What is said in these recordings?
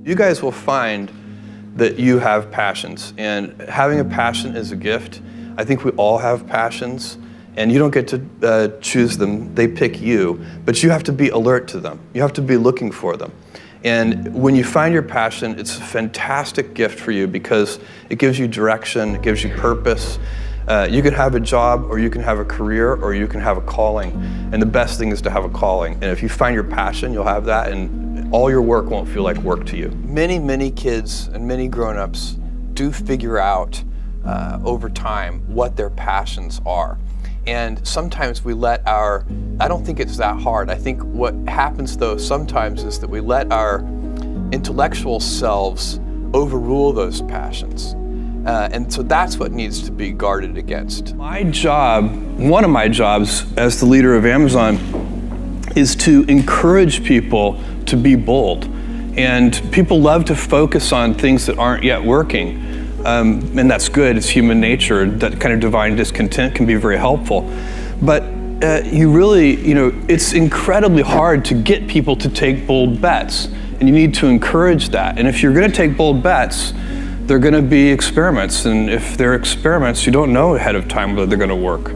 You guys will find that you have passions, and having a passion is a gift. I think we all have passions, and you don't get to choose them, they pick you, but you have to be alert to them. You have to be looking for them. And when you find your passion, it's a fantastic gift for you because it gives you direction, it gives you purpose. You can have a job, or you can have a career, or you can have a calling. And the best thing is to have a calling. And if you find your passion, you'll have that, and all your work won't feel like work to you. Many kids and many grown-ups do figure out over time what their passions are. And sometimes we let I don't think it's that hard. I think what happens though sometimes is that we let our intellectual selves overrule those passions. And so that's what needs to be guarded against. My job, one of my jobs as the leader of Amazon, is to encourage people to be bold. And people love to focus on things that aren't yet working. And that's good, it's human nature. That kind of divine discontent can be very helpful. But it's incredibly hard to get people to take bold bets. And you need to encourage that. And if you're gonna take bold bets, they're going to be experiments, and if they're experiments, you don't know ahead of time whether they're going to work.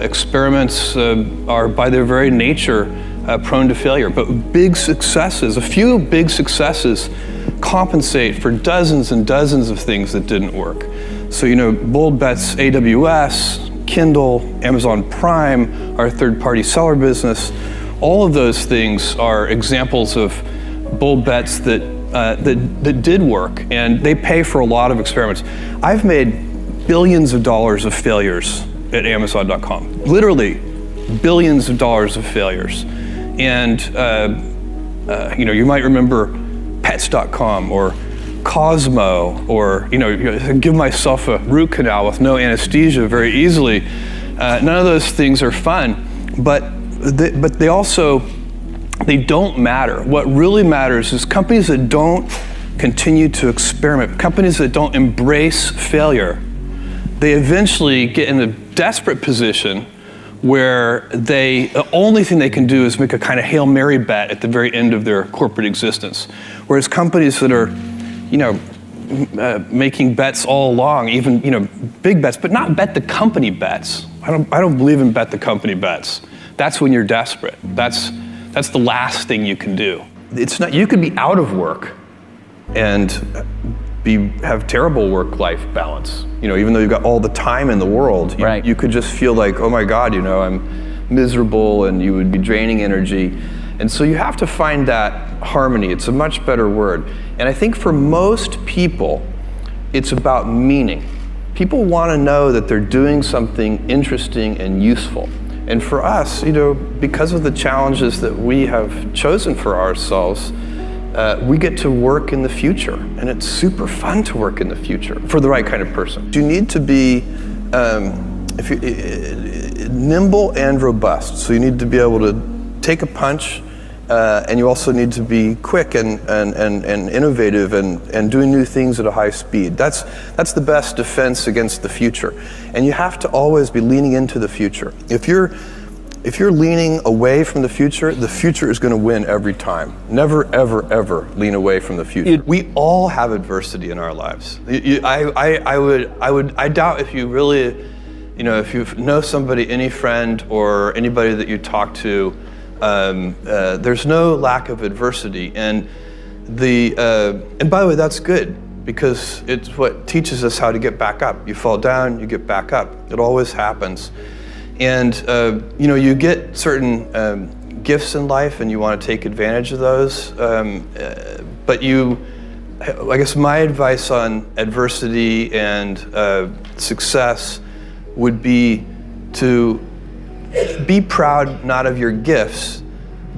Experiments are by their very nature prone to failure, but a few big successes compensate for dozens and dozens of things that didn't work. So, bold bets, AWS, Kindle, Amazon Prime, our third-party seller business, all of those things are examples of bold bets that did work, and they pay for a lot of experiments. I've made billions of dollars of failures at Amazon.com, literally billions of dollars of failures. And you might remember Pets.com or Cosmo, or give myself a root canal with no anesthesia very easily. None of those things are fun, but they don't matter. What really matters is companies that don't continue to experiment, companies that don't embrace failure, they eventually get in a desperate position where the only thing they can do is make a kind of Hail Mary bet at the very end of their corporate existence. Whereas companies that are, making bets all along, even, big bets, but not bet the company bets. I don't believe in bet the company bets. That's when you're desperate. That's the last thing you can do. It's not. You could be out of work and have terrible work-life balance. Even though you've got all the time in the world, right. You could just feel like, oh my God, I'm miserable, and you would be draining energy. And so you have to find that harmony. It's a much better word. And I think for most people, it's about meaning. People want to know that they're doing something interesting and useful. And for us, because of the challenges that we have chosen for ourselves, we get to work in the future, and it's super fun to work in the future for the right kind of person. You need to be nimble and robust. So you need to be able to take a punch, and you also need to be quick and innovative and doing new things at a high speed. That's the best defense against the future. And you have to always be leaning into the future. If you're leaning away from the future is going to win every time. Never, ever, ever lean away from the future. We all have adversity in our lives. I doubt if you really, if you know somebody, any friend or anybody that you talk to, there's no lack of adversity, and by the way, that's good, because it's what teaches us how to get back up. You fall down, you get back up. It always happens. And you get certain gifts in life, and you want to take advantage of those. But I guess my advice on adversity and success would be to be proud not of your gifts,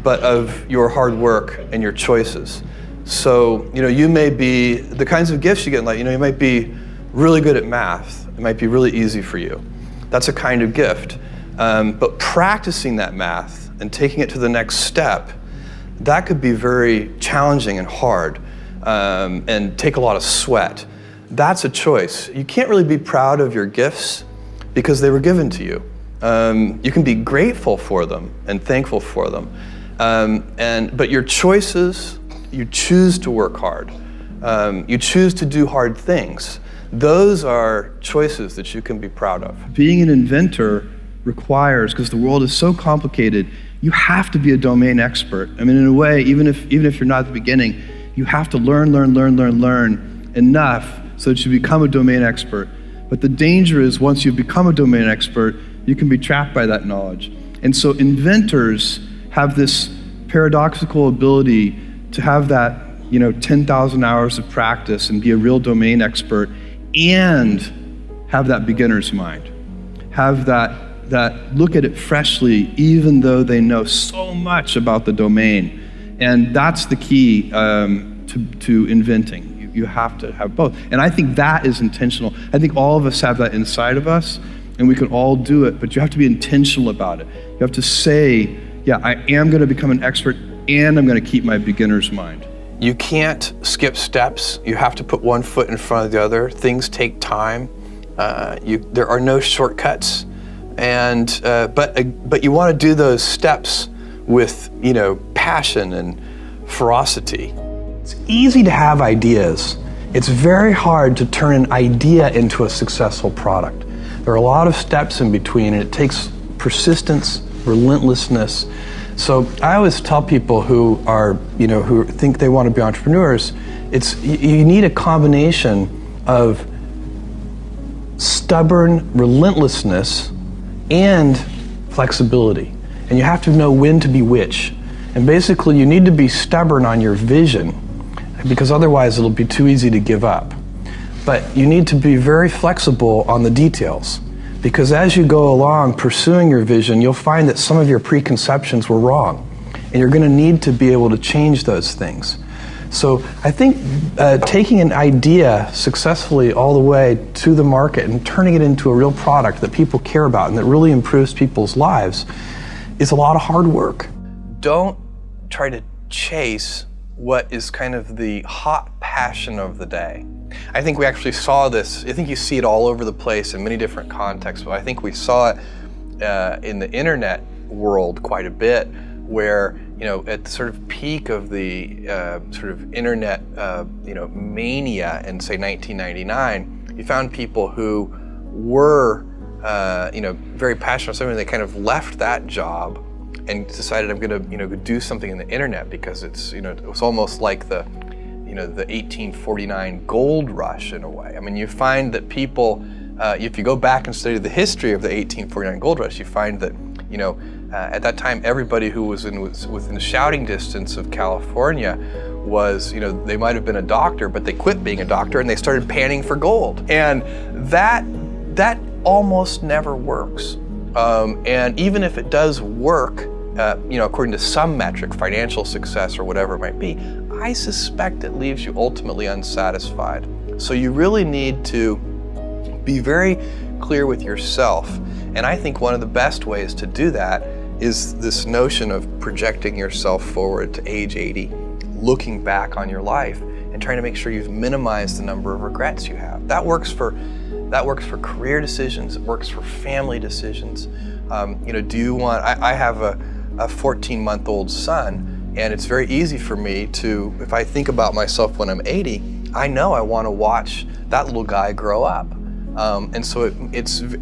but of your hard work and your choices. So, you may be, the kinds of gifts you get in life, you might be really good at math. It might be really easy for you. That's a kind of gift. But practicing that math and taking it to the next step, that could be very challenging and hard, and take a lot of sweat. That's a choice. You can't really be proud of your gifts because they were given to you. You can be grateful for them and thankful for them. But your choices you choose to work hard. You choose to do hard things. Those are choices that you can be proud of. Being an inventor requires, because the world is so complicated, you have to be a domain expert. I mean, in a way, even if you're not at the beginning, you have to learn enough so that you become a domain expert. But the danger is once you become a domain expert, you can be trapped by that knowledge. And so inventors have this paradoxical ability to have that 10,000 hours of practice and be a real domain expert and have that beginner's mind. Have that look at it freshly, even though they know so much about the domain. And that's the key to inventing. You have to have both. And I think that is intentional. I think all of us have that inside of us, and we can all do it, but you have to be intentional about it. You have to say, yeah, I am going to become an expert, and I'm going to keep my beginner's mind. You can't skip steps. You have to put one foot in front of the other. Things take time. There are no shortcuts, and but you want to do those steps with passion and ferocity. It's easy to have ideas. It's very hard to turn an idea into a successful product. There are a lot of steps in between, and it takes persistence, relentlessness. So I always tell people who think they want to be entrepreneurs, you need a combination of stubborn relentlessness and flexibility. And you have to know when to be which. And basically you need to be stubborn on your vision, because otherwise it'll be too easy to give up. But you need to be very flexible on the details, because as you go along pursuing your vision, you'll find that some of your preconceptions were wrong, and you're going to need to be able to change those things. So I think taking an idea successfully all the way to the market and turning it into a real product that people care about and that really improves people's lives is a lot of hard work. Don't try to chase what is kind of the hot passion of the day. I think we actually saw this, I think you see it all over the place in many different contexts, but I think we saw it in the internet world quite a bit, where at the sort of peak of the sort of internet mania in say 1999, you found people who were very passionate about something. They kind of left that job and decided, I'm going to do something in the internet, because it's it was almost like the 1849 gold rush in a way. I mean, you find that people, if you go back and study the history of the 1849 gold rush, you find that at that time everybody who was within shouting distance of California was they might have been a doctor, but they quit being a doctor and they started panning for gold, and that almost never works. And even if it does work, according to some metric, financial success or whatever it might be, I suspect it leaves you ultimately unsatisfied. So you really need to be very clear with yourself. And I think one of the best ways to do that is this notion of projecting yourself forward to age 80, looking back on your life and trying to make sure you've minimized the number of regrets you have. That works for career decisions. It works for family decisions. Do you want? I have a 14-month-old son, and it's very easy for me to, if I think about myself when I'm 80, I know I want to watch that little guy grow up. And so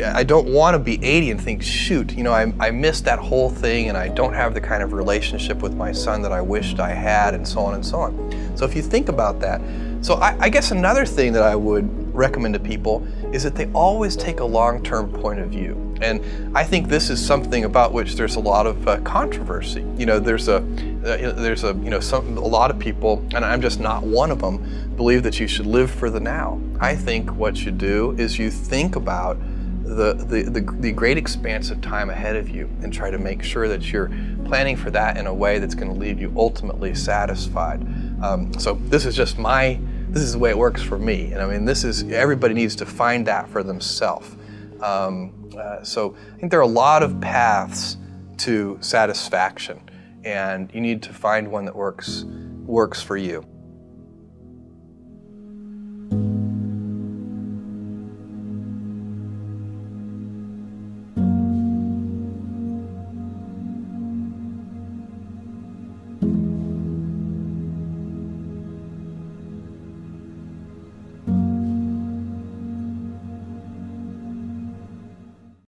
I don't want to be 80 and think, shoot, I missed that whole thing, and I don't have the kind of relationship with my son that I wished I had, and so on and so on. So if you think about that, so I guess another thing that I would recommend to people is that they always take a long-term point of view. And I think this is something about which there's a lot of controversy. There's a lot of people, and I'm just not one of them, believe that you should live for the now. I think what you do is you think about the great expanse of time ahead of you and try to make sure that you're planning for that in a way that's going to leave you ultimately satisfied. So this is the way it works for me. And I mean, everybody needs to find that for themselves. So I think there are a lot of paths to satisfaction, and you need to find one that works for you.